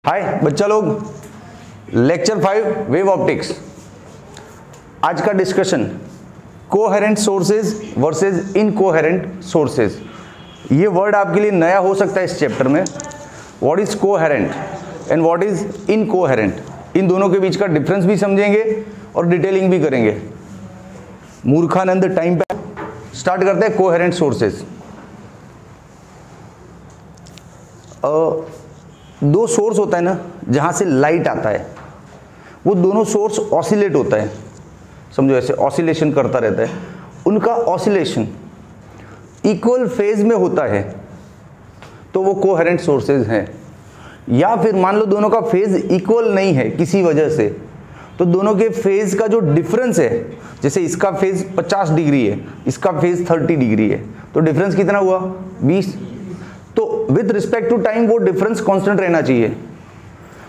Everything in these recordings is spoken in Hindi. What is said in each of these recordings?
हाय बच्चा लोग, लेक्चर 5 वेव ऑप्टिक्स। आज का discussion coherent sources versus incoherent sources. ये वर्ड आपके लिए नया हो सकता है इस चैप्टर में। What is coherent and what is incoherent, इन दोनों के बीच का डिफरेंस भी समझेंगे और डिटेलिंग भी करेंगे। मूर्खानंद टाइम पे स्टार्ट करते हैं कोहेरेंट सोर्सेज। दो सोर्स होता है ना जहां से लाइट आता है, वो दोनों सोर्स ऑसिलेट होता है, समझो ऐसे ऑसिलेशन करता रहता है। उनका ऑसिलेशन इक्वल फेज में होता है तो वो कोहेरेंट सोर्सेज हैं। या फिर मान लो दोनों का फेज इक्वल नहीं है किसी वजह से, तो दोनों के फेज का जो डिफरेंस है, जैसे इसका फेज 50 डिग्री है, इसका फेज 30 डिग्री है, तो डिफरेंस कितना हुआ 20। तो विद रिस्पेक्ट टू टाइम वो डिफरेंस कांस्टेंट रहना चाहिए।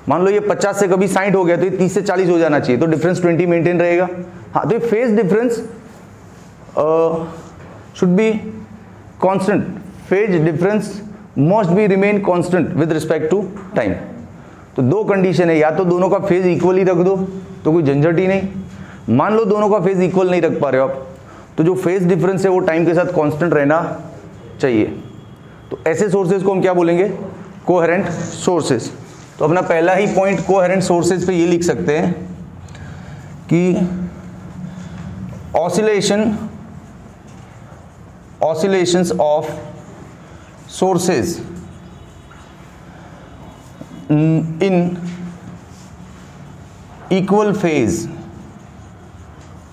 मान लो ये 50 से कभी 60 हो गया तो ये 30 से 40 हो जाना चाहिए, तो डिफरेंस 20 मेंटेन रहेगा। हाँ, तो ये phase difference should be constant. Phase difference must be remain constant with respect to time. तो दो कंडीशन है, या तो दोनों का फेज इक्वल ही रख दो तो कोई झंझट ही नहीं। मान लो दोनों का फेज इक्वल नहीं रख पा रहे हो आप, तो जो फेज डिफरेंस है वो टाइम के साथ कांस्टेंट रहना चाहिए। तो ऐसे सोर्सेज को हम क्या बोलेंगे, कोहेरेंट सोर्सेज। तो अपना पहला ही पॉइंट कोहेरेंट सोर्सेज पे ये लिख सकते हैं कि oscillations of sources in equal phase,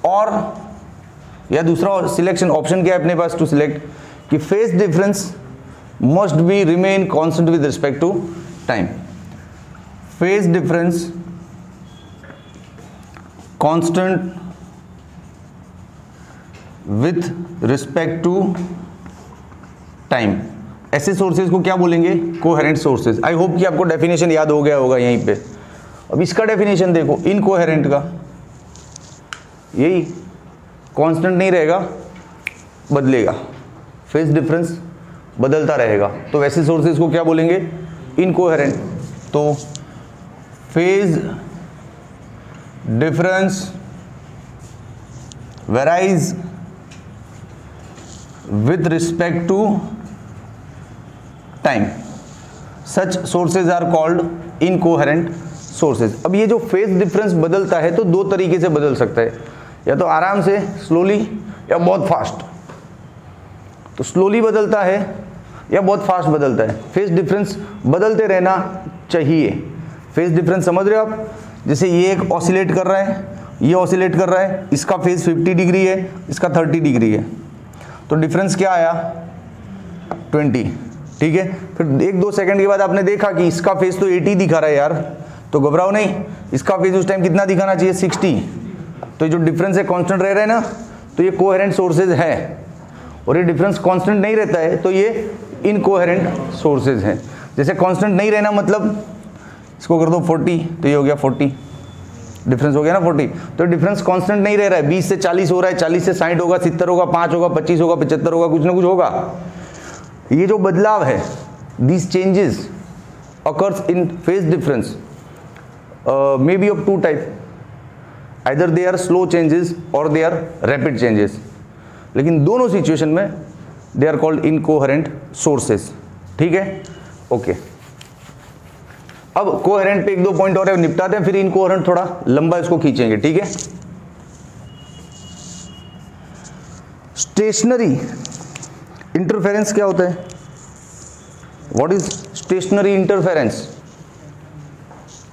और या दूसरा सिलेक्शन ऑप्शन क्या है अपने पास टू सिलेक्ट कि phase difference must be remain constant with respect to time. Phase difference constant with respect to time. ऐसे सोर्सेज को क्या बोलेंगे, कोहेरेंट सोर्सेज। आई होप कि आपको डेफिनेशन याद हो गया होगा यहीं पे। अब इसका डेफिनेशन देखो, इनकोहेरेंट का यही कांस्टेंट नहीं रहेगा, बदलेगा, फेज डिफरेंस बदलता रहेगा, तो वैसे सोर्सेज को क्या बोलेंगे, इनकोहेरेंट। तो phase difference varies with respect to time, such sources are called incoherent sources. अब ये जो फेज डिफरेंस बदलता है तो दो तरीके से बदल सकता है, या तो आराम से स्लोली या बहुत फास्ट। तो स्लोली बदलता है या बहुत फास्ट बदलता है, फेज डिफरेंस बदलते रहना चाहिए। फेज डिफरेंस समझ रहे हो आप, जैसे ये एक ऑसिलेट कर रहा है, ये ऑसिलेट कर रहा है, इसका फेज 50 डिग्री है, इसका 30 डिग्री है, तो डिफरेंस क्या आया 20, ठीक है। फिर 1-2 सेकंड के बाद आपने देखा कि इसका फेज तो 80 दिखा रहा है यार, तो घबराओ नहीं, इसका फेज उस टाइम कितना दिखाना चाहिए 60। तो ये जो डिफरेंस है कांस्टेंट रह रहा है ना, तो ये कोहेरेंट सोर्सेज है। और ये डिफरेंस कांस्टेंट नहीं रहता है तो ये इनकोहेरेंट सोर्सेज हैं। जैसे कांस्टेंट नहीं रहना मतलब इसको कर दो 40, तो ये हो गया 40, डिफरेंस हो गया ना 40। तो डिफरेंस कांस्टेंट नहीं रह रहा है, 20 से 40 हो रहा है, 40 से 60 होगा, 70 होगा, 5 होगा, 25 होगा, 75 होगा, कुछ ना कुछ होगा। ये जो बदलाव है, this changes occurs in phase difference may be of 2 type, either they are slow changes और दे आर रैपिड चेंजेस। लेकिन दोनों सिचुएशन में they are called incoherent sources, ठीक है, ओके। अब कोहेरेंट पे 1-2 पॉइंट और निपटाते हैं, फिर इनकोहेरेंट थोड़ा लंबा इसको खींचेंगे, ठीक है। स्टेशनरी इंटरफेरेंस क्या होता है, व्हाट इज स्टेशनरी इंटरफेरेंस,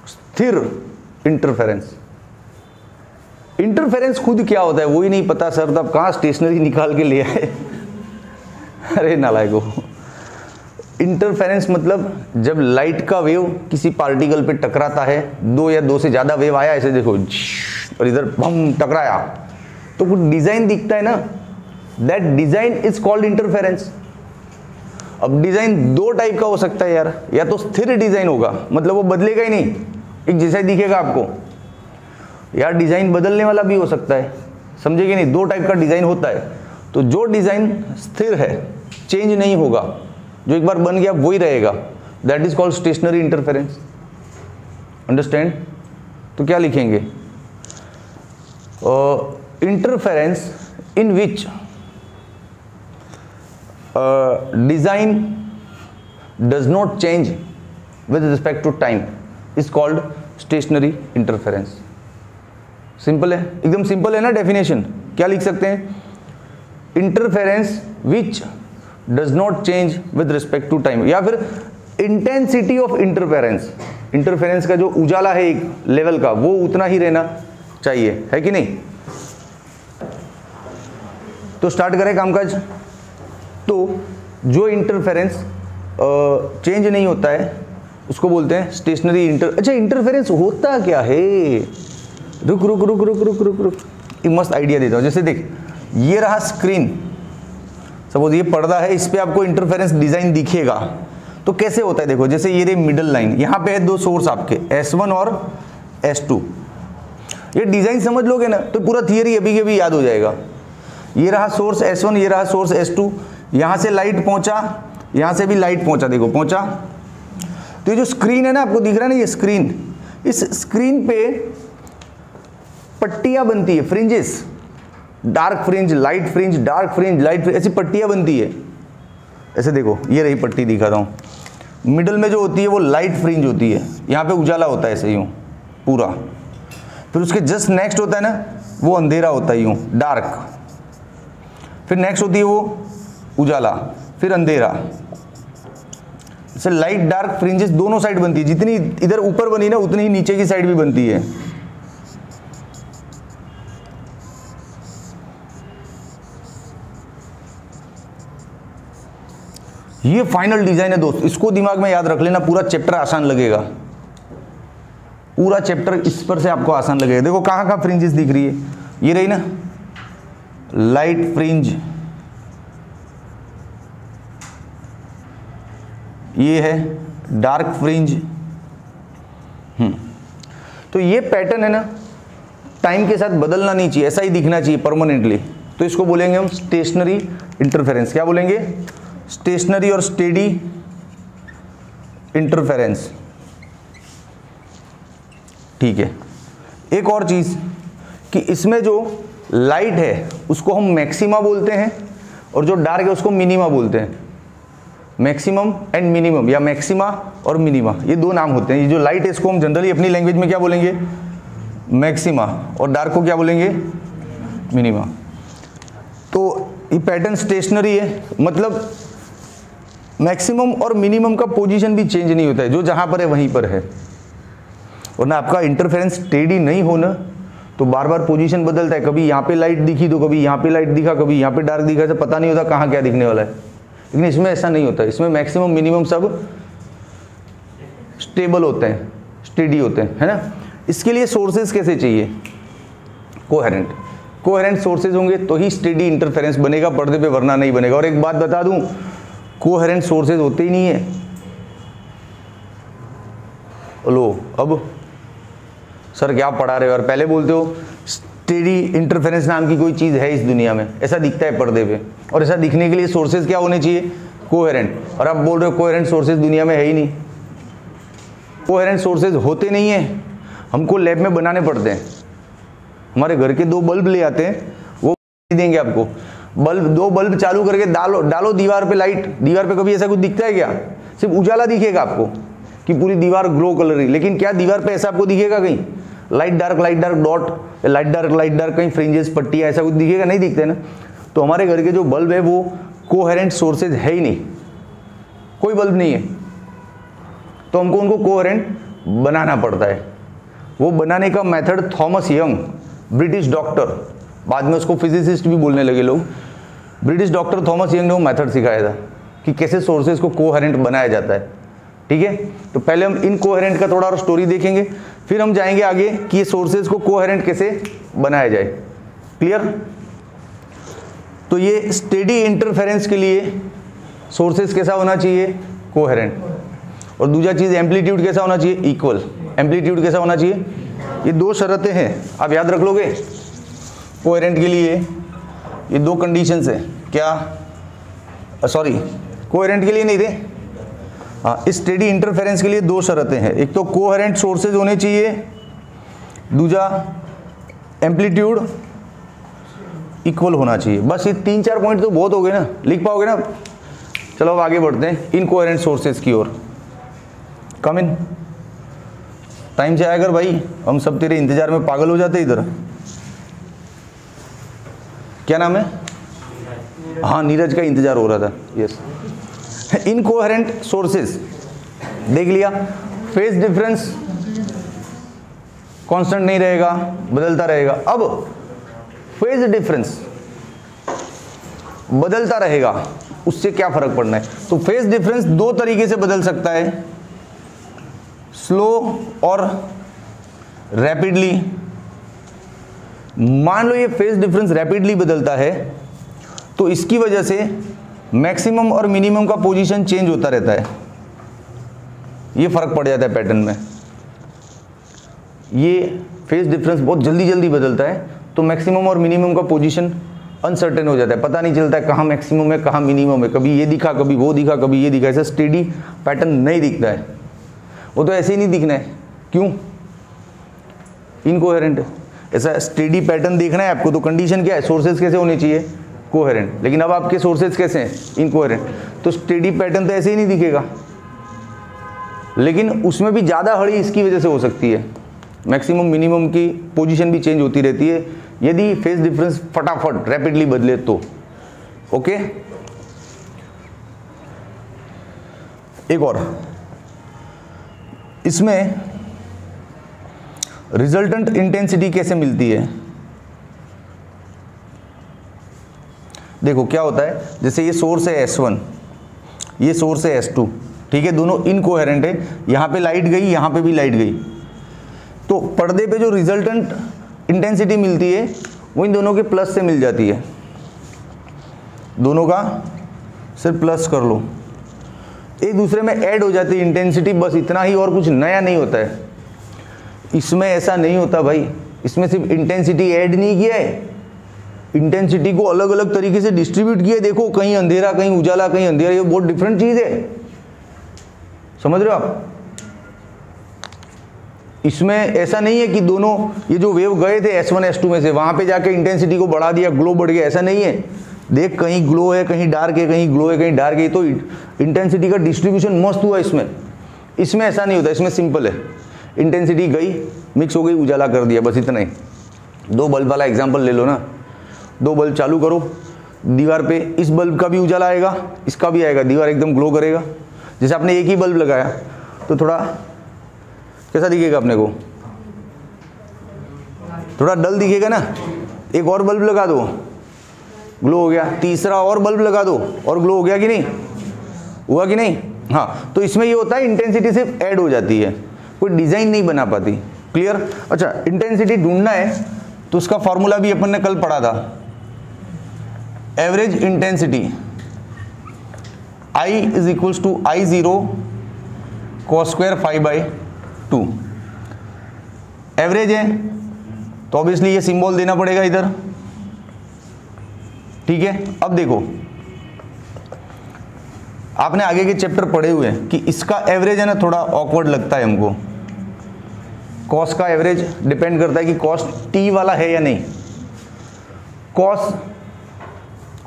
स्थिर इंटरफेरेंस। इंटरफेरेंस खुद क्या होता है वो ही नहीं पता सर, तब कहाँ स्टेशनरी निकाल के ले आए अरे नालायको। इंटरफेरेंस मतलब जब लाइट का वेव किसी पार्टिकल पे टकराता है, 2 या 2 से ज़्यादा वेव आया, ऐसे देखो और इधर बम टकराया, तो कुछ डिज़ाइन दिखता है ना, that design is called interference. अब डिज़ाइन 2 टाइप का हो सकता है यार, या तो स्थिर डिज़ाइन होगा, मतलब वो बदलेगा ही नहीं, एक जैसा ही दिखेगा आपको, यार डिज़ाइन बदलने वाला भी हो सकता है, समझेगे नहीं, 2 टाइप का डिज़ाइन होता है। तो जो डिज़ाइन स्थिर है, चेंज नहीं होगा, जो एक बार बन गया वही रहेगा, that is called stationary interference. Understand? तो क्या लिखेंगे? Interference in which design does not change with respect to time is called stationary interference. Simple है, एकदम सिंपल है ना डेफिनेशन। क्या लिख सकते हैं? Interference which does not change with respect to time, या फिर इंटेंसिटी ऑफ इंटरफेरेंस। इंटरफेरेंस का जो उजाला है एक लेवल का, वो उतना ही रहना चाहिए, है कि नहीं? तो स्टार्ट करें कामकाज। तो जो इंटरफेरेंस चेंज नहीं होता है उसको बोलते हैं स्टेशनरी अच्छा, इंटरफेरेंस होता क्या है? रुक रुक रुक रुक रुक रुक रुक, एक मस्त आइडिया देता हूँ। जैसे देख, ये रहा स्क्रीन, सपोज ये पर्दा है, इस पे आपको इंटरफेरेंस डिजाइन दिखेगा। तो कैसे होता है? देखो, जैसे ये रही मिडल लाइन, यहाँ पे है दो सोर्स आपके S1 और S2। ये डिजाइन समझ लोगे ना तो पूरा थियरी अभी के भी याद हो जाएगा। ये रहा सोर्स S1, ये रहा सोर्स S2, यहाँ से लाइट पहुंचा, यहाँ से भी लाइट पहुंचा, देखो पहुंचा। तो ये जो स्क्रीन है ना, आपको दिख रहा है ना ये स्क्रीन, इस स्क्रीन पे पट्टियां बनती है, fringes, dark fringe, light fringe, dark fringe, light fringe, ऐसी पट्टियां बनती है। ऐसे देखो, ये रही पट्टी दिखा रहा हूँ। मिडल में जो होती है वो लाइट फ्रिंज होती है, यहाँ पे उजाला होता है ऐसे यूँ पूरा। फिर उसके जस्ट नेक्स्ट होता है ना, वो अंधेरा होता है यूँ, डार्क। फिर नेक्स्ट होती है वो उजाला, फिर अंधेरा। जैसे लाइट डार्क फ्रिंजेस दोनों साइड बनती है, जितनी इधर ऊपर बनी ना उतनी ही नीचे की साइड भी बनती है। ये फाइनल डिजाइन है दोस्त, इसको दिमाग में याद रख लेना, पूरा चैप्टर आसान लगेगा। पूरा चैप्टर इस पर से आपको आसान लगेगा। देखो कहाँ कहाँ फ्रिंजेस दिख रही है, ये रही ना लाइट फ्रिंज, ये है डार्क फ्रिंज। तो ये पैटर्न है ना, टाइम के साथ बदलना नहीं चाहिए, ऐसा ही दिखना चाहिए परमानेंटली। तो इसको बोलेंगे हम स्टेशनरी इंटरफेरेंस। क्या बोलेंगे? स्टेशनरी और स्टेडी इंटरफेरेंस। ठीक है। एक और चीज कि इसमें जो लाइट है उसको हम मैक्सिमा बोलते हैं और जो डार्क है उसको मिनिमा बोलते हैं। मैक्सिमम एंड मिनिमम, या मैक्सिमा और मिनिमा, ये दो नाम होते हैं। ये जो लाइट है इसको हम जनरली अपनी लैंग्वेज में क्या बोलेंगे? मैक्सिमा, और डार्क को क्या बोलेंगे? मिनिमा। तो ये पैटर्न स्टेशनरी है, मतलब मैक्सिमम और मिनिमम का पोजीशन भी चेंज नहीं होता है, जो जहां पर है वहीं पर है। और ना आपका इंटरफेरेंस स्टेडी नहीं होना तो बार बार पोजीशन बदलता है, कभी यहाँ पे लाइट दिखी तो कभी यहाँ पे लाइट दिखा, कभी यहाँ पे डार्क दिखा, तो पता नहीं होता कहाँ क्या दिखने वाला है। लेकिन इसमें ऐसा नहीं होता, इसमें मैक्सिमम मिनिमम सब स्टेबल होते हैं, स्टेडी होते हैं, है ना। इसके लिए सोर्सेज कैसे चाहिए? कोहेरेंट। कोहेरेंट सोर्सेज होंगे तो ही स्टेडी इंटरफेरेंस बनेगा पर्दे पे, वरना नहीं बनेगा। और एक बात बता दूं, कोहेरेंट सोर्सेज होते ही नहीं है। लो अब सर क्या पढ़ा रहे हो, और पहले बोलते हो स्टेडी इंटरफेरेंस नाम की कोई चीज़ है इस दुनिया में, ऐसा दिखता है पर्दे पे। और ऐसा दिखने के लिए सोर्सेज क्या होने चाहिए? कोहेरेंट। और आप बोल रहे हो कोहेरेंट सोर्सेज दुनिया में है ही नहीं। कोहेरेंट सोर्सेज होते नहीं है, हमको लैब में बनाने पड़ते हैं। हमारे घर के दो बल्ब ले आते हैं, वो देंगे आपको। बल्ब, दो बल्ब चालू करके डालो दीवार पे लाइट, दीवार पे कभी ऐसा कुछ दिखता है क्या? सिर्फ उजाला दिखेगा आपको कि पूरी दीवार ग्लो कलर है, लेकिन क्या दीवार पे ऐसा आपको दिखेगा कहीं light dark dot, light dark कहीं फ्रिंजेस, पट्टियाँ, ऐसा कुछ दिखेगा? नहीं दिखते ना। तो हमारे घर के जो बल्ब है वो कोहेरेंट सोर्सेज है ही नहीं, कोई बल्ब नहीं है। तो हमको उनको कोहेरेंट बनाना पड़ता है। वो बनाने का method Thomas young, British doctor, बाद में उसको फिजिसिस्ट भी बोलने लगे लोग, ब्रिटिश डॉक्टर थॉमस यंग ने वो मेथड सिखाया था कि कैसे सोर्सेज को कोहेरेंट बनाया जाता है। ठीक है, तो पहले हम इनकोहेरेंट का थोड़ा और स्टोरी देखेंगे, फिर हम जाएंगे आगे कि ये सोर्सेज को कोहेरेंट कैसे बनाया जाए। क्लियर? तो ये स्टेडी इंटरफेरेंस के लिए सोर्सेज कैसा होना चाहिए? कोहेरेंट। और दूसरा चीज एम्पलीट्यूड कैसा होना चाहिए? इक्वल। एम्पलीट्यूड कैसा होना चाहिए? ये दो शर्तें हैं, आप याद रख लोगे। कोहेरेंट के लिए ये दो कंडीशंस हैं। क्या? सॉरी, कोहेरेंट के लिए नहीं थे, हाँ, इस स्टेडी इंटरफेरेंस के लिए दो शर्तें हैं, एक तो कोहेरेंट सोर्सेज होने चाहिए, दूसरा एम्पलीट्यूड इक्वल होना चाहिए। बस ये 3-4 पॉइंट तो बहुत हो गए ना, लिख पाओगे ना। चलो अब आगे बढ़ते हैं इनकोहेरेंट सोर्सेज की ओर। कम इन, टाइम से आया कर भाई, हम सब तेरे इंतजार में पागल हो जाते इधर। क्या नाम है? हाँ, नीरज का इंतजार हो रहा था। यस, इनकोहेरेंट सोर्सेज देख लिया। फेज डिफरेंस कांस्टेंट नहीं रहेगा, बदलता रहेगा। अब फेज डिफरेंस बदलता रहेगा, उससे क्या फर्क पड़ना है? तो फेज डिफरेंस दो तरीके से बदल सकता है, स्लो और रैपिडली। मान लो ये फेज डिफरेंस रैपिडली बदलता है तो इसकी वजह से मैक्सिमम और मिनिमम का पोजीशन चेंज होता रहता है, ये फर्क पड़ जाता है पैटर्न में। ये फेज डिफरेंस बहुत जल्दी जल्दी बदलता है तो मैक्सिमम और मिनिमम का पोजीशन अनसर्टेन हो जाता है, पता नहीं चलता है कहाँ मैक्सिमम है कहाँ मिनिमम है, कभी ये दिखा कभी वो दिखा कभी ये दिखा, ऐसा स्टेडी पैटर्न नहीं दिखता है। वो तो ऐसे ही नहीं दिखना है, क्यों? इनकोहेरेंट है। ऐसा स्टेडी पैटर्न देखना है आपको तो कंडीशन क्या है? सोर्सेज कैसे होने चाहिए? कोहेरेंट। लेकिन अब आपके सोर्सेज कैसे हैं? इनकोहेरेंट। तो स्टेडी पैटर्न तो ऐसे ही नहीं दिखेगा, लेकिन उसमें भी ज़्यादा हड़ी इसकी वजह से हो सकती है, मैक्सिमम मिनिमम की पोजीशन भी चेंज होती रहती है यदि फेज डिफरेंस फटाफट रैपिडली बदले तो। ओके, एक और, इसमें रिजल्टेंट इंटेंसिटी कैसे मिलती है? देखो क्या होता है, जैसे ये सोर्स है S1, ये सोर्स है S2, ठीक है, दोनों इनकोहेरेंट है। यहां पे लाइट गई, यहां पे भी लाइट गई, तो पर्दे पे जो रिजल्टेंट इंटेंसिटी मिलती है वो इन दोनों के प्लस से मिल जाती है। दोनों का सिर्फ प्लस कर लो, एक दूसरे में ऐड हो जाती है इंटेंसिटी, बस इतना ही, और कुछ नया नहीं होता है। इसमें ऐसा नहीं होता भाई, इसमें सिर्फ इंटेंसिटी ऐड नहीं किया है, इंटेंसिटी को अलग अलग तरीके से डिस्ट्रीब्यूट किया है। देखो, कहीं अंधेरा कहीं उजाला कहीं अंधेरा, ये बहुत डिफरेंट चीज है, समझ रहे हो आप? इसमें ऐसा नहीं है कि दोनों ये जो वेव गए थे S1 S2 में से वहां पे जाके इंटेंसिटी को बढ़ा दिया, ग्लो बढ़ गया, ऐसा नहीं है। देख, कहीं ग्लो है कहीं डार्क है, कहीं ग्लो है कहीं डार्क है, तो इंटेंसिटी का डिस्ट्रीब्यूशन मस्त हुआ इसमें। इसमें ऐसा नहीं होता, इसमें सिंपल है, इंटेंसिटी गई मिक्स हो गई उजाला कर दिया, बस इतना ही। दो बल्ब वाला एग्जांपल ले लो ना, दो बल्ब चालू करो, दीवार पे इस बल्ब का भी उजाला आएगा इसका भी आएगा, दीवार एकदम ग्लो करेगा। जैसे आपने एक ही बल्ब लगाया तो थोड़ा कैसा दिखेगा अपने को? थोड़ा डल दिखेगा ना। एक और बल्ब लगा दो, ग्लो हो गया। तीसरा और बल्ब लगा दो और ग्लो हो गया कि नहीं? हुआ कि नहीं? हाँ, तो इसमें ये होता है इंटेंसिटी सिर्फ ऐड हो जाती है, कोई डिजाइन नहीं बना पाती। क्लियर? अच्छा, इंटेंसिटी ढूंढना है तो उसका फॉर्मूला भी अपन ने कल पढ़ा था, average intensity I is equals to I0 cos square phi by 2। Average है तो ऑब्वियसली ये सिंबल देना पड़ेगा इधर, ठीक है। अब देखो, आपने आगे के चैप्टर पढ़े हुए हैं कि इसका एवरेज है ना, थोड़ा ऑकवर्ड लगता है हमको। कॉस का एवरेज डिपेंड करता है कि कॉस टी वाला है या नहीं। कॉस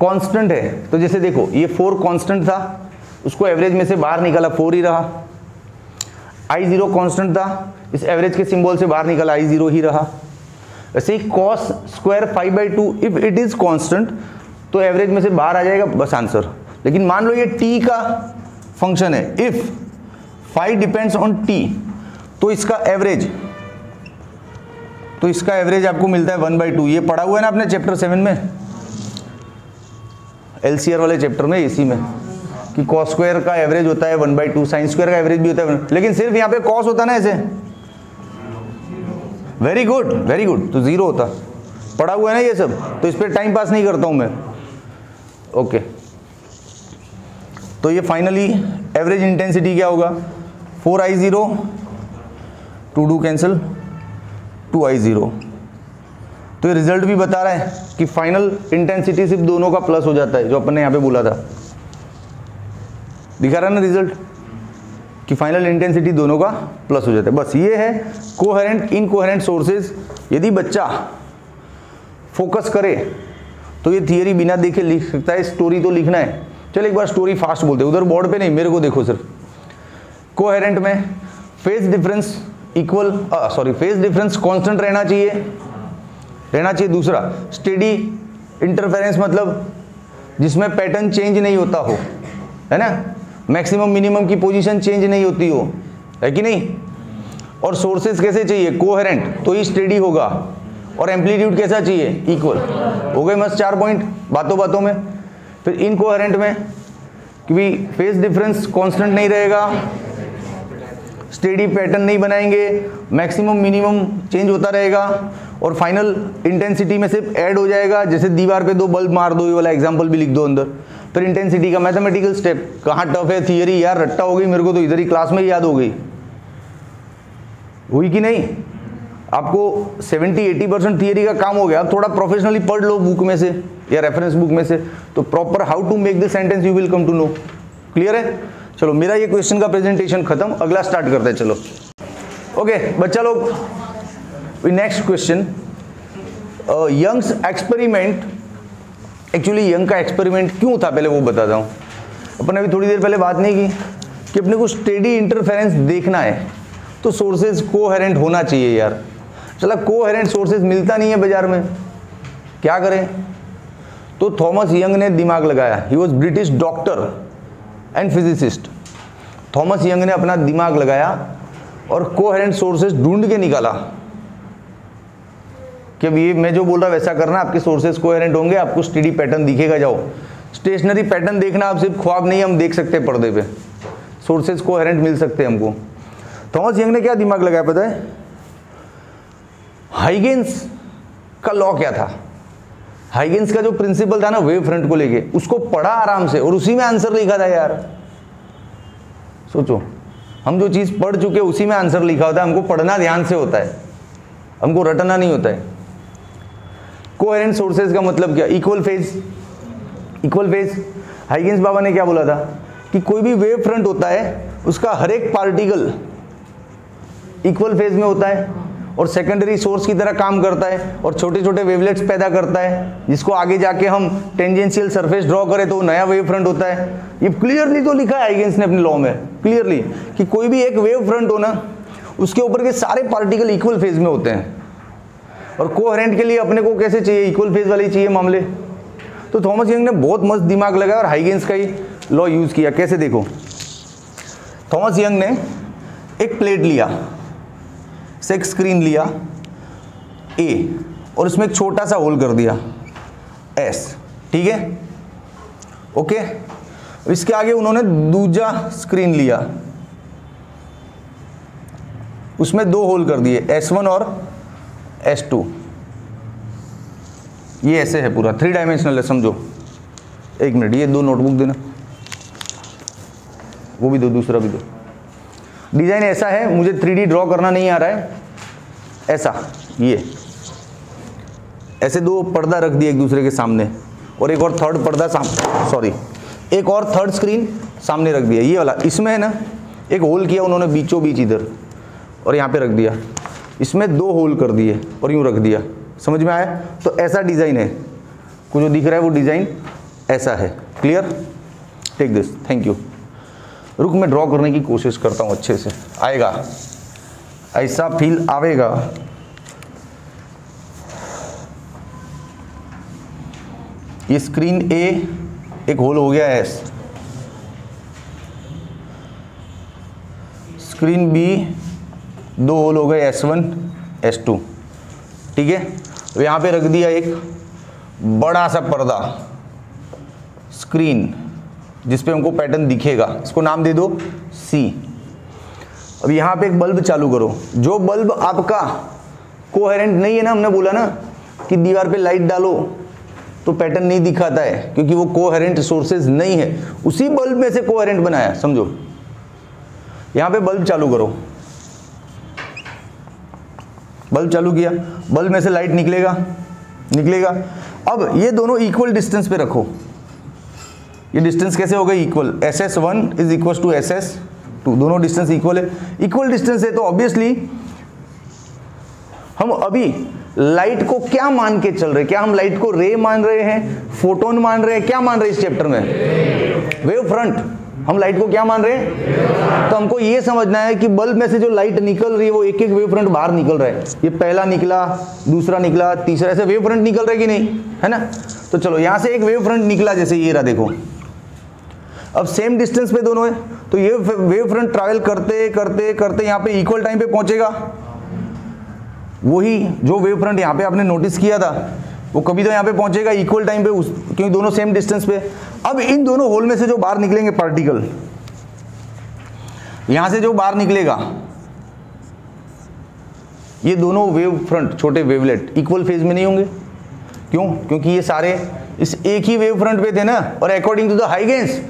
कांस्टेंट है, तो जैसे देखो ये 4 कांस्टेंट था, उसको एवरेज में से बाहर निकाला 4 ही रहा। I0 कांस्टेंट था, इस एवरेज के सिंबल से बाहर निकाला I0 ही रहा। वैसे ही cos square 5/2 if it is constant तो एवरेज में से बाहर आ जाएगा, बस आंसर। लेकिन मान लो ये t का फंक्शन है, if phi depends on t, तो इसका एवरेज आपको मिलता है 1/2। ये पढ़ा हुआ है ना आपने चैप्टर 7 में, LCR वाले चैप्टर में, इसी में, कि cos स्क्वायर का एवरेज होता है 1/2, साइन स्क्वायर का एवरेज भी होता है, लेकिन सिर्फ यहाँ पे cos होता है ना ऐसे। वेरी गुड वेरी गुड, तो 0 होता, पढ़ा हुआ है ना ये सब, तो इस पर टाइम पास नहीं करता हूं मैं। ओके, तो ये फाइनली एवरेज इंटेंसिटी क्या होगा? 4I0, 2 cancel, 2I0। तो ये रिजल्ट भी बता रहा है कि फाइनल इंटेंसिटी सिर्फ दोनों का प्लस हो जाता है, जो अपन ने यहाँ पे बोला था। दिखा रहा है ना रिजल्ट? कि फाइनल इंटेंसिटी दोनों का प्लस हो जाता है। बस ये है कोहेरेंट इनकोहेरेंट सोर्सेज। यदि बच्चा फोकस करे तो ये थियरी बिना देखे लिख सकता है। स्टोरी तो लिखना है, चल एक बार स्टोरी फास्ट बोलते हैं, उधर बोर्ड पे नहीं मेरे को देखो सिर्फ। कोहेरेंट में phase difference equal phase difference constant रहना चाहिए। दूसरा स्टेडी इंटरफेरेंस मतलब जिसमें पैटर्न चेंज नहीं होता हो, है ना, मैक्सिमम मिनिमम की पोजीशन चेंज नहीं होती हो, है कि नहीं। और सोर्सेज कैसे चाहिए, कोहेरेंट, तो ये स्टेडी होगा। और एम्पलीट्यूड कैसा चाहिए, इक्वल। हो गए मस्त 4 पॉइंट बातों में। फिर इनकोहेरेंट में क्योंकि फेज डिफरेंस कांस्टेंट नहीं रहेगा, स्टेडी पैटर्न नहीं बनाएंगे, मैक्सिमम मिनिमम चेंज होता रहेगा, और फाइनल इंटेंसिटी में सिर्फ ऐड हो जाएगा। जैसे दीवार पे 2 बल्ब मार दो, ये वाला एग्जांपल भी लिख दो अंदर। फिर इंटेंसिटी का मैथमेटिकल स्टेप, कहाँ टफ है थियरी यार, रट्टा हो गई मेरे को तो इधर ही क्लास में ही याद हो गई, हुई कि नहीं। आपको 70-80% थियरी का काम हो गया, अब थोड़ा प्रोफेशनली पढ़ लो बुक में से या रेफरेंस बुक में से, तो proper how to make the sentence you will come to know. Clear है। चलो मेरा ये क्वेश्चन का प्रेजेंटेशन खत्म, अगला स्टार्ट करते हैं। चलो ओके बच्चा लोग, next question, Young's experiment. Actually Young का एक्सपेरिमेंट क्यों था पहले वो बताता हूँ। अपन अभी थोड़ी देर पहले बात नहीं की कि अपने को स्टेडी इंटरफेरेंस देखना है तो सोर्सेज कोहेरेंट होना चाहिए यार। चला कोहेरेंट सोर्सेज मिलता नहीं है बाजार में, क्या करें। तो थॉमस यंग ने दिमाग लगाया, he was British doctor and physicist. Thomas young ने अपना दिमाग लगाया और कोहेरेंट सोर्सेज ढूंढ के निकाला कि अब ये मैं जो बोल रहा वैसा करना, आपके सोर्सेज कोहेरेंट होंगे, आपको स्टेडी पैटर्न दिखेगा। जाओ स्टेशनरी पैटर्न देखना, आप सिर्फ ख्वाब नहीं हम देख सकते पर्दे पे, सोर्सेज कोहेरेंट मिल सकते हैं हमको। थॉमस यंग ने क्या दिमाग लगाया पता है, हाइगेंस का लॉ क्या था, हाइगेंस का जो प्रिंसिपल था ना वेव फ्रंट को लेके, उसको पढ़ा आराम से और उसी में आंसर लिखा था यार। सोचो हम जो चीज पढ़ चुके उसी में आंसर लिखा होता है, हमको पढ़ना ध्यान से होता है, हमको रटना नहीं होता है। कोहेरेंट सोर्सेज का मतलब क्या, equal phase. Equal phase Huygens बाबा ने क्या बोला था कि कोई भी वेव फ्रंट होता है उसका हर एक पार्टिकल इक्वल फेज में होता है और सेकेंडरी सोर्स की तरह काम करता है और छोटे छोटे वेवलेट्स पैदा करता है, जिसको आगे जाके हम टेंजेंशियल सरफेस ड्रॉ करें तो नया वेव फ्रंट होता है। ये क्लियरली तो लिखा है हाइगेंस ने अपने लॉ में क्लियरली कि कोई भी एक वेव फ्रंट हो ना, उसके ऊपर के सारे पार्टिकल इक्वल फेज में होते हैं। और कोहेरेंट के लिए अपने को कैसे चाहिए, इक्वल फेज वाली चाहिए मामले। तो थॉमस यंग ने बहुत मस्त दिमाग लगाया और हाइगेंस का ही लॉ यूज किया। कैसे देखो, थॉमस यंग ने एक प्लेट लिया, एक स्क्रीन लिया ए और उसमें एक छोटा सा होल कर दिया एस, ठीक है ओके। इसके आगे उन्होंने दूसरा स्क्रीन लिया, उसमें 2 होल कर दिए S1 और S2। ये ऐसे है पूरा 3 डायमेंशनल है समझो। एक मिनट, ये 2 नोटबुक देना, वो भी दो, दूसरा भी दो। डिजाइन ऐसा है, मुझे 3D ड्रॉ करना नहीं आ रहा है, ऐसा ये ऐसे 2 पर्दा रख दिए एक दूसरे के सामने और एक और थर्ड पर्दा एक और थर्ड स्क्रीन सामने रख दिया। ये वाला इसमें है ना, एक होल किया उन्होंने बीचों बीच इधर और यहाँ पे रख दिया, इसमें 2 होल कर दिए और यूँ रख दिया। समझ में आया। तो ऐसा डिज़ाइन है, कुछ जो दिख रहा है वो डिज़ाइन ऐसा है। Clear, take this, thank you. रुक मैं ड्रॉ करने की कोशिश करता हूँ, अच्छे से आएगा, ऐसा फील आवेगा। ये स्क्रीन ए एक होल हो गया एस, स्क्रीन बी 2 होल हो गए S1 S2, ठीक है। तो यहाँ पे रख दिया एक बड़ा सा पर्दा स्क्रीन जिस पे हमको पैटर्न दिखेगा, इसको नाम दे दो C। अब यहाँ पे एक बल्ब चालू करो, जो बल्ब आपका कोहेरेंट नहीं है ना, हमने बोला ना कि दीवार पे लाइट डालो तो पैटर्न नहीं दिखाता है क्योंकि वो कोहेरेंट सोर्सेज नहीं है, उसी बल्ब में से कोहेरेंट बनाया समझो। यहाँ पे बल्ब चालू करो, बल्ब चालू किया, बल्ब में से लाइट निकलेगा। अब ये दोनों इक्वल डिस्टेंस पे रखो, ये डिस्टेंस कैसे हो गई equal, SS1 is equal to SS 2, दोनों डिस्टेंस इक्वल है। इक्वल डिस्टेंस है तो ऑब्वियसली हम अभी लाइट को क्या मान के चल रहे हैं? क्या हम लाइट को रे मान रहे हैं, फोटोन मान रहे हैं, क्या मान रहे हैं इस चैप्टर में? Wave front. हम लाइट को क्या मान रहे हैं? तो हमको ये समझना है कि बल्ब में से जो लाइट निकल रही है वो एक एक वेव फ्रंट बाहर निकल रहा है। ये पहला निकला, दूसरा निकला, तीसरा, ऐसे वेव फ्रंट निकल रहा है कि नहीं, है ना? तो चलो यहां से एक वेव फ्रंट निकला, जैसे ये रहा, देखो अब सेम डिस्टेंस पे दोनों है, तो ये वेव फ्रंट ट्रैवल करते करते करते यहाँ पे इक्वल टाइम पे पहुंचेगा। वही जो वेव फ्रंट यहाँ पे आपने नोटिस किया था वो कभी तो यहाँ पे पहुंचेगा इक्वल टाइम पे, क्योंकि दोनों सेम डिस्टेंस पे। अब इन दोनों होल में से जो बाहर निकलेंगे पार्टिकल, यहां से जो बाहर निकलेगा, ये दोनों वेव फ्रंट, छोटे वेवलेट, इक्वल फेज में नहीं होंगे। क्यों? क्योंकि ये सारे इस एक ही वेव फ्रंट पे थे ना, और अकॉर्डिंग टू द हाइगेंस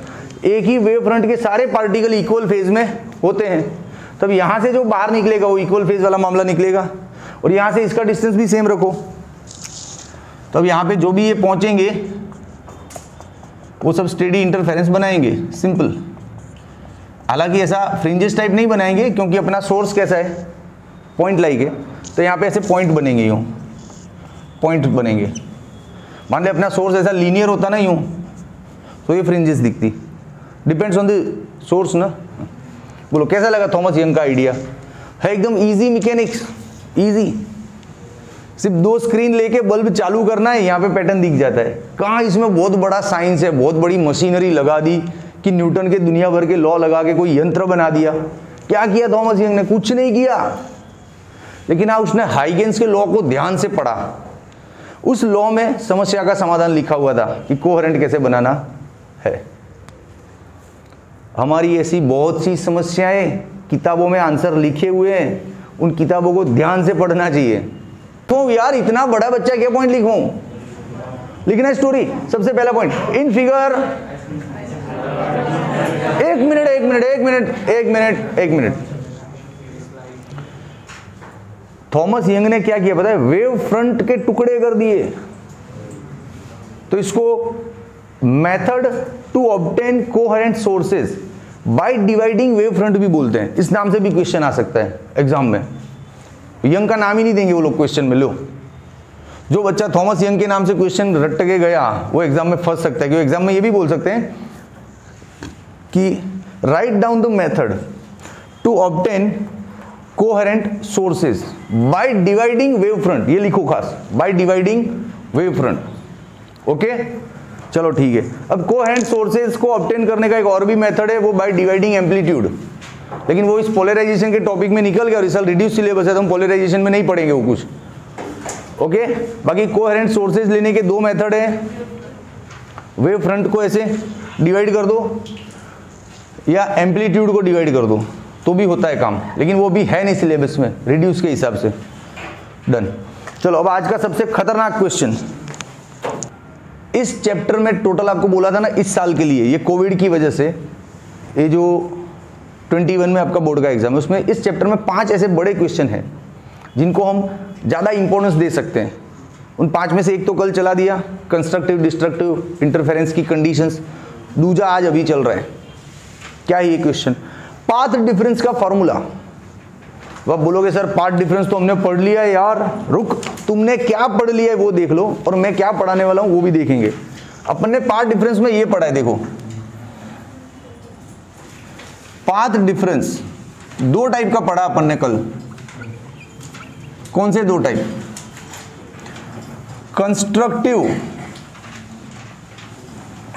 एक ही वेव फ्रंट के सारे पार्टिकल इक्वल फेज में होते हैं। तब यहां से जो बाहर निकलेगा वो इक्वल फेज वाला मामला निकलेगा, और यहां से इसका डिस्टेंस भी सेम रखो। तब यहां पे जो भी ये पहुंचेंगे वो सब स्टेडी इंटरफेरेंस बनाएंगे, सिंपल। हालांकि ऐसा फ्रिंजेस टाइप नहीं बनाएंगे, क्योंकि अपना सोर्स कैसा है, पॉइंट लाइक है, तो यहाँ पे ऐसे पॉइंट बनेंगे, यूँ पॉइंट बनेंगे। मान ले अपना सोर्स ऐसा लीनियर होता ना यूँ, तो ये फ्रिंजेस दिखती। डिपेंड्स ऑन द सोर्स ना। बोलो कैसा लगा थॉमस यंग का आइडिया? है एकदम इजी मैकेनिक्स, इजी। सिर्फ 2 स्क्रीन लेके बल्ब चालू करना है, यहाँ पे पैटर्न दिख जाता है। कहाँ इसमें बहुत बड़ा साइंस है, बहुत बड़ी मशीनरी लगा दी कि न्यूटन के दुनिया भर के लॉ लगा के कोई यंत्र बना दिया। क्या किया थॉमस यंग ने? कुछ नहीं किया, लेकिन हाँ उसने हाइगेंस के लॉ को ध्यान से पढ़ा। उस लॉ में समस्या का समाधान लिखा हुआ था कि कोहेरेंट कैसे बनाना है। हमारी ऐसी बहुत सी समस्याएं किताबों में आंसर लिखे हुए हैं, उन किताबों को ध्यान से पढ़ना चाहिए। तो यार इतना बड़ा बच्चा क्या पॉइंट लिखूं? लिखना है स्टोरी। सबसे पहला पॉइंट, इन फिगर, एक मिनट। थॉमस यंग ने क्या किया पता है? वेव फ्रंट के टुकड़े कर दिए। तो इसको method to obtain coherent sources by dividing wave front भी बोलते हैं। इस नाम से भी क्वेश्चन आ सकता है एग्जाम में। यंग का नाम ही नहीं देंगे वो लोग क्वेश्चन में। लो, जो बच्चा थॉमस यंग के नाम से क्वेश्चन रट के गया वो एग्जाम में फंस सकता है। क्योंकि एग्जाम में ये भी बोल सकते हैं कि write down the method to obtain coherent sources by dividing wave front. ये लिखो खास, by dividing wave front. Okay, चलो ठीक है। अब कोहेरेंट सोर्सेज को ऑब्टेन करने का एक और भी मेथड है, वो बाय डिवाइडिंग एम्पलीट्यूड। लेकिन वो इस पोलराइजेशन के टॉपिक में निकल गया और इस साल रिड्यूस सिलेबस है, तो हम पोलराइजेशन में नहीं पढ़ेंगे वो कुछ। ओके, बाकी कोहेरेंट सोर्सेज लेने के 2 मेथड है। वेव फ्रंट को ऐसे डिवाइड कर दो या एम्पलीट्यूड को डिवाइड कर दो, तो भी होता है काम, लेकिन वो भी है नहीं सिलेबस में रिड्यूस के हिसाब से। डन। चलो अब आज का सबसे खतरनाक क्वेश्चन। इस चैप्टर में टोटल आपको बोला था ना इस साल के लिए, ये कोविड की वजह से, ये जो 21 में आपका बोर्ड का एग्जाम है, उसमें इस चैप्टर में 5 ऐसे बड़े क्वेश्चन हैं जिनको हम ज़्यादा इंपॉर्टेंस दे सकते हैं। उन 5 में से एक तो कल चला दिया, कंस्ट्रक्टिव डिस्ट्रक्टिव इंटरफेरेंस की कंडीशंस। दूसरा आज अभी चल रहा है, क्या है ये क्वेश्चन? पाथ डिफरेंस का फॉर्मूला। आप बोलोगे सर पाथ डिफरेंस तो हमने पढ़ लिया है यार। रुक, तुमने क्या पढ़ लिया है वो देख लो, और मैं क्या पढ़ाने वाला हूं वो भी देखेंगे। अपन ने पाथ डिफरेंस में ये पढ़ा है, देखो पाथ डिफरेंस 2 टाइप का पढ़ा अपन ने कल। कौन से 2 टाइप? कंस्ट्रक्टिव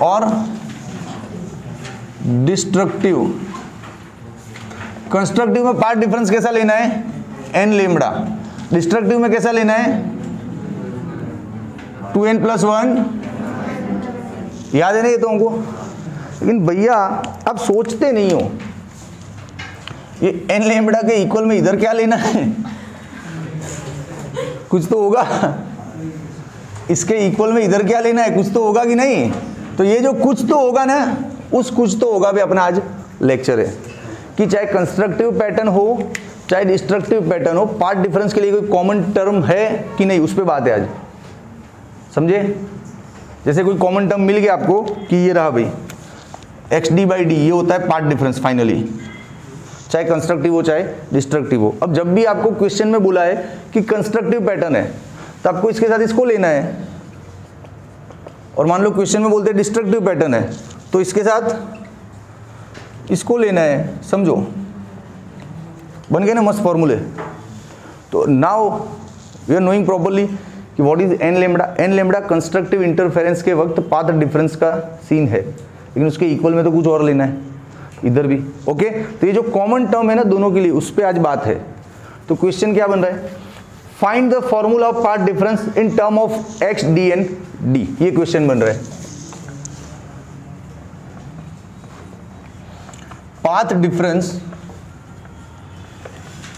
और डिस्ट्रक्टिव। कंस्ट्रक्टिव में पाथ डिफरेंस कैसा लेना है? n lambda. डिस्ट्रक्टिव में कैसा लेना है? 2n+1। याद है ना ये तो हमको? लेकिन भैया आप सोचते नहीं हो, ये n लेमड़ा के इक्वल में इधर क्या लेना है? कुछ तो होगा। इसके इक्वल में इधर क्या लेना है? कुछ तो होगा कि नहीं? तो ये जो कुछ तो होगा ना, उस कुछ तो होगा भी अपना आज लेक्चर है कि चाहे कंस्ट्रक्टिव पैटर्न हो चाहे डिस्ट्रक्टिव पैटर्न हो, पार्ट डिफरेंस के लिए कोई कॉमन टर्म है कि नहीं, उस पर बात है आज। समझे? जैसे कोई कॉमन टर्म मिल गया आपको कि ये रहा भाई xd/d, ये होता है पार्ट डिफरेंस फाइनली। चाहे कंस्ट्रक्टिव हो चाहे डिस्ट्रक्टिव हो। अब जब भी आपको क्वेश्चन में बोला है कि कंस्ट्रक्टिव पैटर्न है तो आपको इसके साथ इसको लेना है, और मान लो क्वेश्चन में बोलते हैं डिस्ट्रक्टिव पैटर्न है तो इसके साथ इसको लेना है। समझो, बन गए ना मस्त फॉर्मूले। तो now we are knowing properly कि what is N lambda. N lambda constructive interference के वक्त पाथ डिफरेंस का सीन है, लेकिन उसके इक्वल में तो कुछ और लेना है इधर भी। ओके, तो ये जो कॉमन टर्म है ना दोनों के लिए, उस पर आज बात है। तो क्वेश्चन क्या बन रहा है, find the formula of path difference in term of x D and D, ये क्वेश्चन बन रहा है। Path difference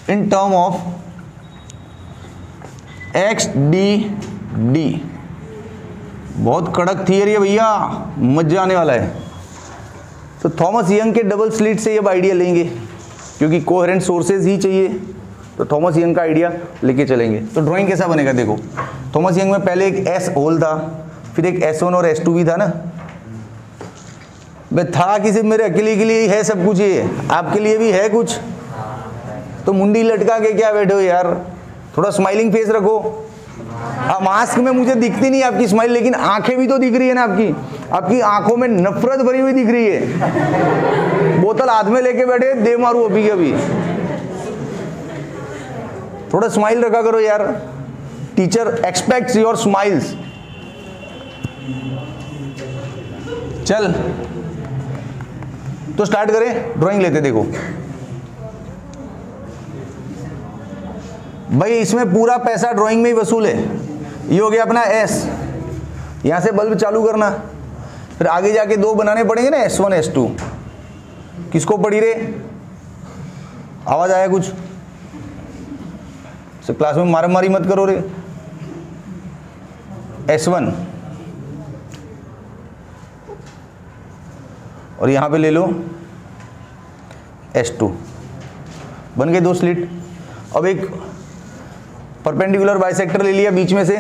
in term of x D D, बहुत कड़क थियरी है भैया, मजा आने वाला है। तो थॉमस यंग के डबल स्लिट से अब आइडिया लेंगे, क्योंकि कोहेरेंट सोर्सेज ही चाहिए, तो थॉमस यंग का आइडिया लेके चलेंगे। तो ड्राइंग कैसा बनेगा देखो, थॉमस यंग में पहले एक एस होल था, फिर एक S1 और S2 भी था ना। मैं था कि सिर्फ मेरे अकेले के लिए ही है सब कुछ, ये आपके लिए भी है कुछ, तो मुंडी लटका के क्या बैठे हो यार, थोड़ा स्माइलिंग फेस रखो। मास्क में मुझे दिखती नहीं आपकी स्माइल, लेकिन आंखें भी तो दिख रही है ना आपकी, आपकी आंखों में नफरत भरी हुई दिख रही है। बोतल हाथ में लेके बैठे, दे मारू अभी अभी। थोड़ा स्माइल रखा करो यार, टीचर एक्सपेक्ट्स योर स्माइल्स। चल तो स्टार्ट करें, ड्राइंग लेते। देखो भाई, इसमें पूरा पैसा ड्राइंग में ही वसूल है। ये हो गया अपना S, यहां से बल्ब चालू करना, फिर आगे जाके दो बनाने पड़ेंगे ना, S1 S2। किसको पड़ी रे, आवाज आया कुछ, से क्लास में मारा मारी मत करो रे। S1 और यहां पे ले लो S2, बन गए दो स्लिट। अब एक परपेंडिकुलर बाइसेक्टर ले लिया बीच में से,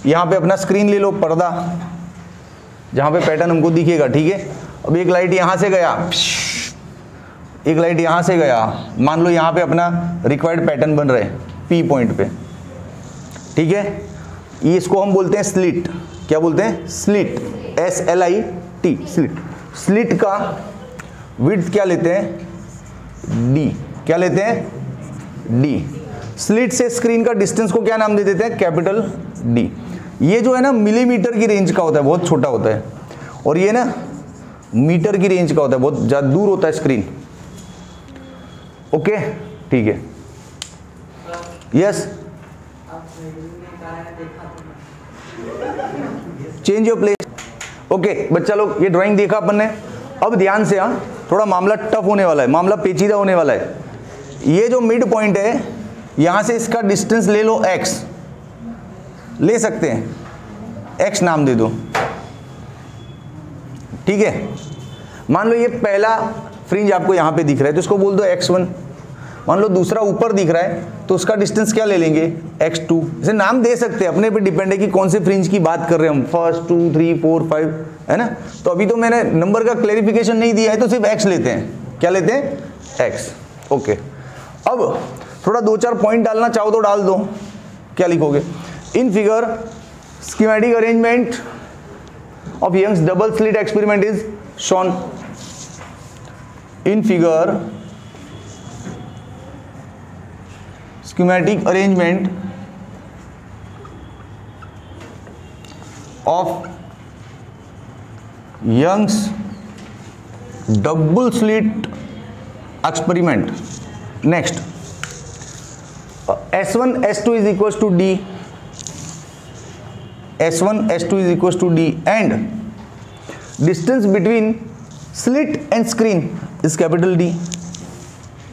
यहाँ पे अपना स्क्रीन ले लो, पर्दा, जहाँ पे पैटर्न हमको दिखेगा, ठीक है। अब एक लाइट यहाँ से गया, एक लाइट यहाँ से गया, मान लो यहाँ पे अपना रिक्वायर्ड पैटर्न बन रहे हैं P पॉइंट पे, ठीक है। ये इसको हम बोलते हैं स्लिट, क्या बोलते हैं, स्लिट, SLIT, स्लिट। स्लिट का विड्थ क्या लेते हैं, D, क्या लेते हैं, D। स्लिट से स्क्रीन का डिस्टेंस को क्या नाम दे देते हैं, कैपिटल D। ये जो है ना मिलीमीटर की रेंज का होता है, बहुत छोटा होता है, और ये ना मीटर की रेंज का होता है, बहुत ज्यादा दूर होता है स्क्रीन। ओके, ठीक है, yes, change your place. Okay बच्चा लोग, ये ड्राइंग देखा अपन ने। अब ध्यान से, हाँ थोड़ा मामला टफ होने वाला है, मामला पेचीदा होने वाला है। ये जो मिड पॉइंट है, यहां से इसका डिस्टेंस ले लो x, ले सकते हैं, x नाम दे दो, ठीक है। मान लो ये पहला फ्रिंज आपको यहां पे दिख रहा है, तो इसको बोल दो x1। मान लो दूसरा ऊपर दिख रहा है, तो उसका डिस्टेंस क्या ले लेंगे, x2। इसे नाम दे सकते हैं, अपने पे डिपेंड है कि कौन से फ्रिंज की बात कर रहे हैं हम, 1, 2, 3, 4, 5, है ना। तो अभी तो मैंने नंबर का क्लेरिफिकेशन नहीं दिया है, तो सिर्फ x लेते हैं, क्या लेते हैं, x। ओके, अब थोड़ा 2-4 पॉइंट डालना चाहो तो डाल दो। क्या लिखोगे, in figure schematic arrangement of Young's double slit experiment is shown. In figure schematic arrangement of Young's double slit experiment. Next, S1 S2 is equals to D, S1 S2 is equals to D, and distance between slit and screen is capital D,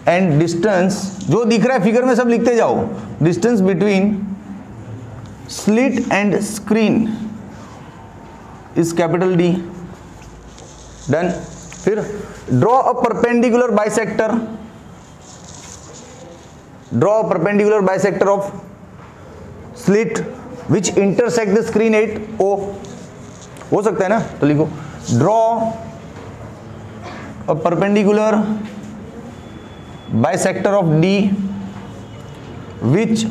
and distance जो दिख रहा है फिगर में सब लिखते जाओ, distance between slit and screen is capital D, done। फिर draw a perpendicular bisector, draw a perpendicular bisector of slit which intersect the screen at O, हो सकता है ना, तो लिखो draw a perpendicular bisector of D which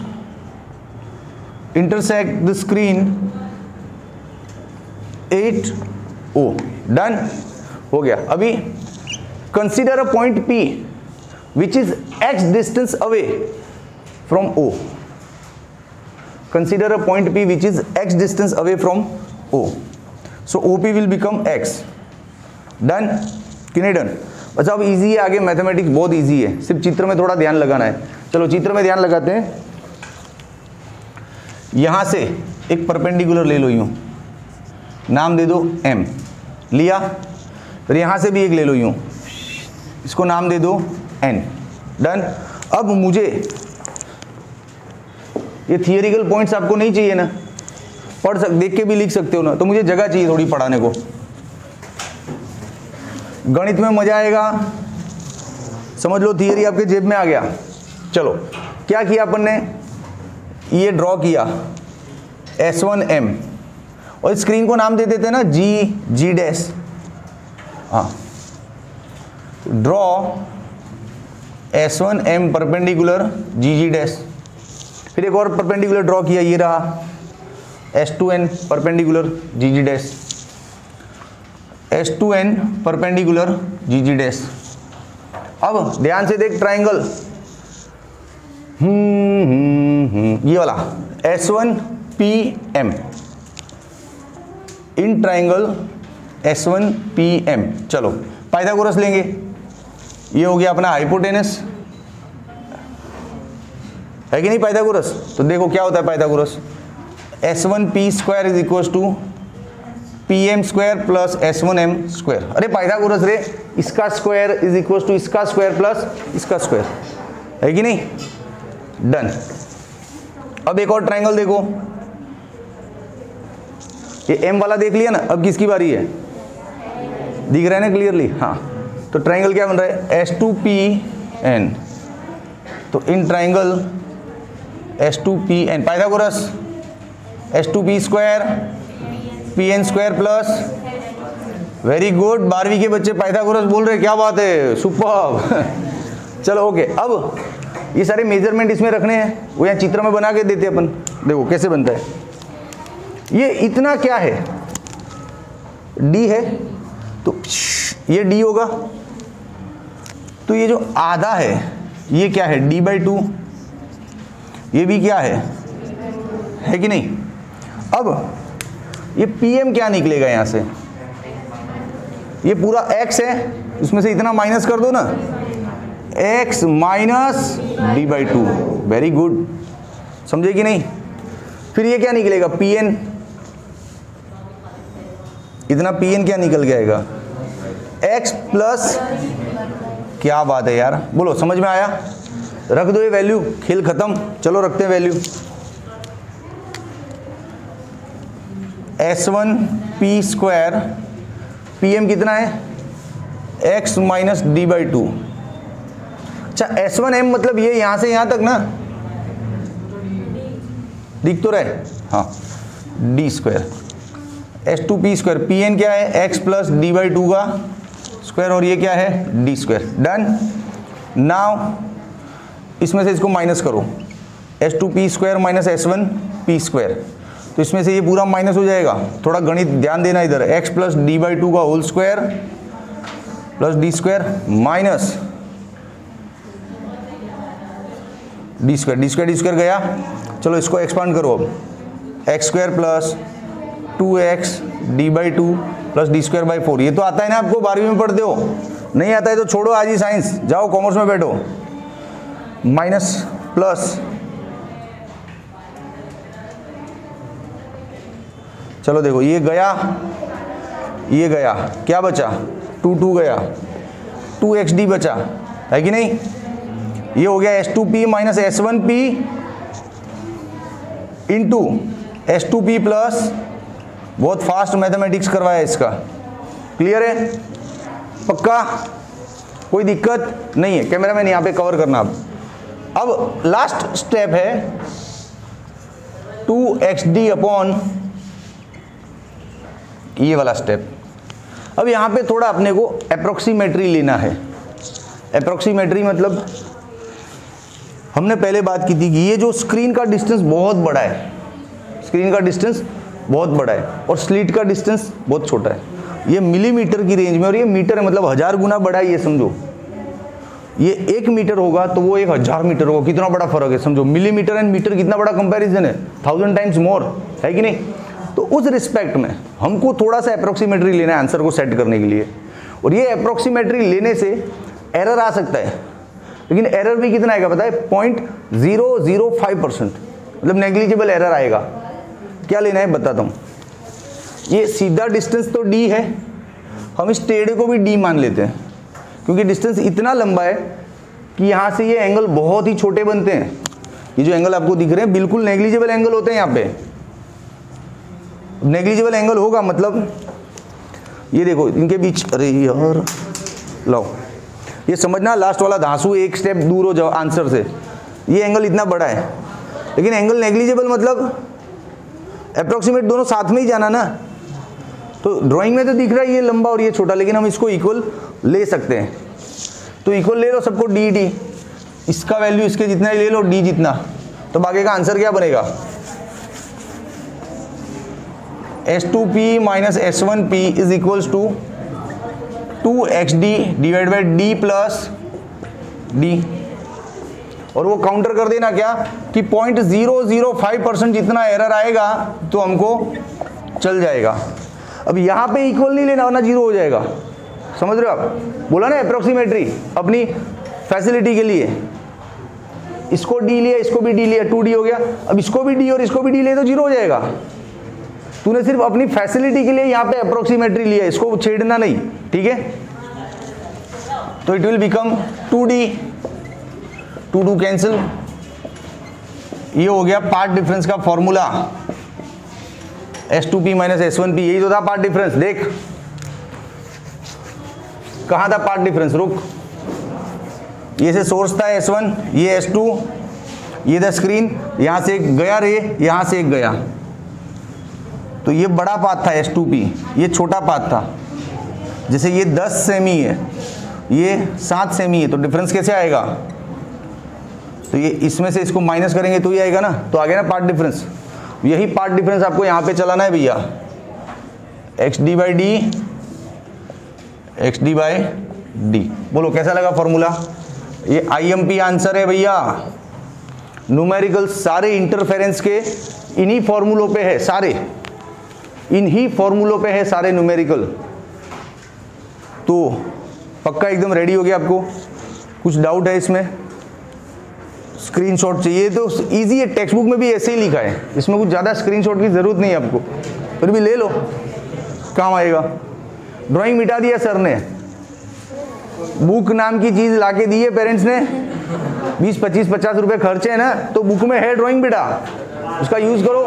intersect the screen 8O। Done, हो गया। अभी consider a point P which is x distance away from O। Consider a point P which is x distance away from O, so OP will become x। Done कि नहीं डन? अच्छा, अब इजी है, आगे मैथमेटिक्स बहुत इजी है, सिर्फ चित्र में थोड़ा ध्यान लगाना है। चलो चित्र में ध्यान लगाते हैं। यहां से एक परपेंडिकुलर ले लो, यूं नाम दे दो M, लिया। फिर यहां से भी एक ले लो यूं, इसको नाम दे दो N। डन। अब मुझे ये थियरिकल पॉइंट्स आपको नहीं चाहिए ना, देख के भी लिख सकते हो ना, तो मुझे जगह चाहिए थोड़ी पढ़ाने को। गणित में मजा आएगा, समझ लो थियरी आपके जेब में आ गया। चलो क्या किया अपन ने, ये ड्रॉ किया S1M, और स्क्रीन को नाम दे देते हैं ना G डैश। हाँ, draw S1M perpendicular G dash. फिर एक और परपेंडिकुलर ड्रॉ किया, ये रहा S2N perpendicular G dash, S2N perpendicular G dash. अब ध्यान से देख ट्राइंगल, ये वाला S1PM इन ट्राइंगल S1PM। चलो पाइथागोरस लेंगे, ये हो गया अपना हाइपोटेनस, है कि नहीं पाइथागोरस? तो देखो क्या होता है Pythagoras, S1P square is equal to PM square plus S1M square. अरे पाइथागोरस रे, इसका स्क्वायर इज इक्वल टू इसका स्क्वायर प्लस इसका स्क्वायर, है कि नहीं? डन। अब एक और ट्राइंगल देखो, ये M वाला देख लिया ना, अब किसकी बारी है? दिख रहा है ना क्लियरली? हाँ, तो ट्राइंगल क्या बन रहा है, S2PN। तो in triangle S2PN Pythagoras S2P square PN square plus, very good, 12वीं के बच्चे पाइथागोरस बोल रहे, क्या बात है, सुपर्ब। चलो ओके, अब ये सारे मेजरमेंट इसमें रखने हैं, वो यहाँ चित्र में बना के देते अपन। देखो कैसे बनता है, ये इतना क्या है, D है, तो ये D होगा, तो ये जो आधा है ये क्या है, D/2। ये भी क्या है कि नहीं? अब ये PM क्या निकलेगा यहाँ से, ये पूरा X है, इसमें से इतना माइनस कर दो ना, X minus D/2। Very good, समझे कि नहीं? फिर ये क्या निकलेगा, PN, इतना PN क्या निकल जाएगा, X प्लस, क्या बात है यार, बोलो समझ में आया? रख दो ये वैल्यू, खेल खत्म। चलो रखते हैं वैल्यू, S1P स्क्वायर, PM कितना है, X माइनस D/2। अच्छा, S1M मतलब ये यहां से यहां तक ना, दिख तो रहे? हाँ, D square, S2P square, PN क्या है, X प्लस D/2 का स्क्वायर, और ये क्या है, D स्क्वायर। डन। नाउ इसमें से इसको माइनस करो, S2P square minus S1P square, तो इसमें से ये पूरा माइनस हो जाएगा। थोड़ा गणित ध्यान देना इधर, X प्लस D/2 का whole square plus D square minus D square गया। चलो इसको एक्सपांड करो, अब x square plus 2x D/2 plus D²/4। ये तो आता है ना आपको, 12वीं में पढ़ते हो। नहीं आता है तो छोड़ो आज ही साइंस, जाओ कॉमर्स में बैठो। माइनस प्लस, चलो देखो ये गया, ये गया, क्या बचा, 2 गया, 2xd बचा, है कि नहीं? ये हो गया S2P minus S1P into S2P plus, बहुत फास्ट मैथमेटिक्स करवाया इसका, क्लियर है? पक्का, कोई दिक्कत नहीं है? कैमरामैन यहाँ पे कवर करना। अब लास्ट स्टेप है 2xd अपॉन ये वाला स्टेप। अब यहाँ पे थोड़ा अपने को अप्रोक्सीमेटरी लेना है। अप्रोक्सीमेटरी मतलब हमने पहले बात की थी कि ये जो स्क्रीन का डिस्टेंस बहुत बड़ा है, स्क्रीन का डिस्टेंस बहुत बड़ा है और स्लिट का डिस्टेंस बहुत छोटा है। ये मिलीमीटर की रेंज में और ये मीटर है, मतलब 1000 गुना बड़ा है। ये समझो, ये 1 मीटर होगा तो वो 1000 मीटर होगा, कितना बड़ा फर्क है समझो। मिलीमीटर एंड मीटर कितना बड़ा कंपैरिजन है, 1000 टाइम्स मोर, है कि नहीं। तो उस रिस्पेक्ट में हमको थोड़ा सा अप्रोक्सीमेटरी लेना है आंसर को सेट करने के लिए, और ये अप्रोक्सीमेटरी लेने से एरर आ सकता है, लेकिन एरर भी कितना आएगा पता है, 0.005%, मतलब नेग्लिजिबल एरर आएगा। क्या लेना है बताता हूँ। ये सीधा डिस्टेंस तो d है, हम इस टेढ़े को भी d मान लेते हैं, क्योंकि डिस्टेंस इतना लंबा है कि यहाँ से ये एंगल बहुत ही छोटे बनते हैं। ये जो एंगल आपको दिख रहे हैं बिल्कुल नेग्लिजिबल एंगल होते हैं यहाँ पे। नेग्लिजिबल एंगल होगा मतलब ये देखो इनके बीच, अरे यार लो, ये समझना लास्ट वाला धांसू एक स्टेप दूर हो जाओ आंसर से। ये एंगल इतना बड़ा है, लेकिन एंगल नेग्लिजिबल मतलब अप्रोक्सीमेट दोनों साथ में ही जाना ना। तो ड्राइंग में तो दिख रहा है ये लंबा और ये छोटा, लेकिन हम इसको इक्वल ले सकते हैं। तो इक्वल ले लो सबको, डी, इसका वैल्यू इसके जितना ही ले लो, डी जितना, तो बाकी का आंसर क्या बनेगा, S2P minus S1P is equals to 2XD divide by D plus D। और वो काउंटर कर देना क्या कि 0.005% जितना एरर आएगा तो हमको चल जाएगा। अब यहाँ पे इक्वल नहीं लेना, वरना 0 हो जाएगा, समझ रहे हो आप। बोला ना अप्रोक्सीमेटरी अपनी फैसिलिटी के लिए, इसको D लिया, इसको भी D लिया, 2D हो गया। अब इसको भी D और इसको भी D ले तो 0 हो जाएगा। तूने सिर्फ अपनी फैसिलिटी के लिए यहाँ पे अप्रोक्सीमेटरी लिया, इसको छेड़ना नहीं, ठीक है। तो it will become 2D, 2 cancel. ये हो गया पार्ट डिफरेंस का फॉर्मूला, S2P माइनस S1P, यही तो था पार्ट डिफरेंस। देख कहाँ था पार्ट डिफरेंस, रुक, ये से सोर्स था S1, ये S2, ये था स्क्रीन, यहाँ से एक गया रे, यहाँ से एक गया, तो ये बड़ा पाथ था S2P, ये छोटा पाथ था। जैसे ये 10 सेमी है, ये 7 सेमी है, तो डिफरेंस कैसे आएगा, तो ये इसमें से इसको माइनस करेंगे तो ये आएगा ना, तो आ गया ना पार्ट डिफरेंस। यही पार्ट डिफरेंस आपको यहाँ पे चलाना है भैया, XD by D, XD by D. बोलो कैसा लगा फॉर्मूला। ये IMP आंसर है भैया। न्यूमेरिकल सारे इंटरफेरेंस के इन्हीं फॉर्मूलों पे है, सारे इन्हीं फॉर्मूलों पे है सारे न्यूमेरिकल। तो पक्का एकदम रेडी हो गया आपको, कुछ डाउट है इसमें, स्क्रीनशॉट चाहिए तो इजी है, टेक्स्ट बुक में भी ऐसे ही लिखा है, इसमें कुछ ज़्यादा स्क्रीनशॉट की ज़रूरत नहीं है आपको, फिर भी ले लो काम आएगा। ड्राइंग मिटा दिया सर ने, बुक नाम की चीज़ लाके दी है पेरेंट्स ने, 20, 25, 50 रुपये खर्चे हैं ना, तो बुक में है ड्राइंग बेटा, उसका यूज़ करो।